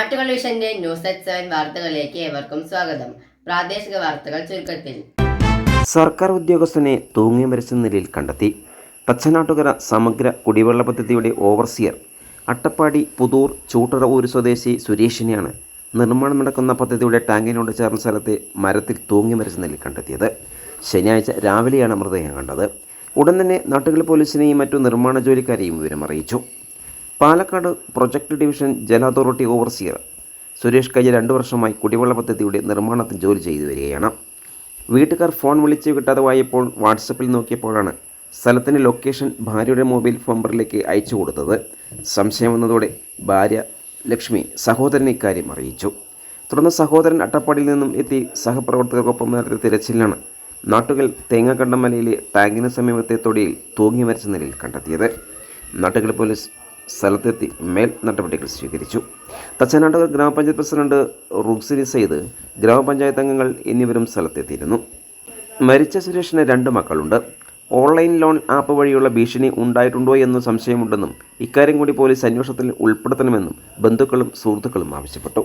നാട്ടുകൾ വിഷന്റെ news at 7 വാർത്തകളിലേക്ക് ഏവർക്കും സ്വാഗതം. പ്രാദേശിക വാർത്തകൾ ചുരുക്കത്തിൽ. സർക്കാർ ഉദ്യോഗസ്ഥനെ തൂങ്ങി മരിച്ച നിലയിൽ കണ്ടെത്തി. പച്ചനാട്ടുകര സമഗ്ര കുടിവെള്ള പദ്ധതിയുടെ ഓവർസിയർ അട്ടപ്പാടി പുതൂർ ചൂട്ടറ ഊര് സ്വദേശി സുരേഷിനെയാണ് നിർമ്മാണം നടക്കുന്ന പദ്ധതിയുടെ ടാങ്കിനോട് ചേർന്ന സ്ഥലത്തെ മരത്തിൽ തൂങ്ങി മരിച്ച നിലയിൽ കണ്ടെത്തിയത്. ശനിയാഴ്ച രാവിലെയാണ് മൃതദേഹം കണ്ടത്. ഉടൻ തന്നെ നാട്ടുകൾ പോലീസിനെയും മറ്റു നിർമ്മാണ ജോലിക്കാരെയും വിവരം അറിയിച്ചു. പാലക്കാട് പ്രൊജക്ട് ഡിവിഷൻ ജല അതോറിറ്റി ഓവർസിയർ സുരേഷ് കഴിഞ്ഞ 2 വർഷമായി കുടിവെള്ള പദ്ധതിയുടെ നിർമ്മാണത്തിൽ ജോലി ചെയ്തു വരികയാണ്. വീട്ടുകാർ ഫോൺ വിളിച്ച് കിട്ടാതെ പോയപ്പോൾ വാട്സപ്പിൽ നോക്കിയപ്പോഴാണ് സ്ഥലത്തിൻ്റെ ലൊക്കേഷൻ ഭാര്യയുടെ മൊബൈൽ നമ്പറിലേക്ക് അയച്ചു കൊടുത്തത്. സംശയം വന്നതോടെ ഭാര്യ ലക്ഷ്മി സഹോദരനെ ഇക്കാര്യം അറിയിച്ചു. തുടർന്ന് സഹോദരൻ അട്ടപ്പാടിയിൽ നിന്നും എത്തി സഹപ്രവർത്തകർക്കൊപ്പം നടത്തിയ തിരച്ചിലാണ് നാട്ടുകൾ തേങ്ങാക്കണ്ടം മലയിലെ ടാങ്കിന് സമീപത്തെ തൊടിയിൽ തൂങ്ങി മരിച്ച നിലയിൽ കണ്ടെത്തിയത്. നാട്ടുകൾ പോലീസ് സ്ഥലത്തെത്തി മേൽ നടപടികൾ സ്വീകരിച്ചു. തച്ചനാട്ടുകർ ഗ്രാമപഞ്ചായത്ത് പ്രസിഡന്റ് റുക്സിനി സയ്യിദ്, ഗ്രാമപഞ്ചായത്ത് അംഗങ്ങൾ എന്നിവരും സ്ഥലത്തെത്തിയിരുന്നു. മരിച്ച സുരേഷിന് 2 മക്കളുണ്ട്. ഓൺലൈൻ ലോൺ ആപ്പ് വഴിയുള്ള ഭീഷണി ഉണ്ടായിട്ടുണ്ടോ എന്ന് സംശയമുണ്ടെന്നും ഇക്കാര്യം കൂടി പോലീസ് അന്വേഷണത്തിൽ ഉൾപ്പെടുത്തണമെന്നും ബന്ധുക്കളും സുഹൃത്തുക്കളും ആവശ്യപ്പെട്ടു.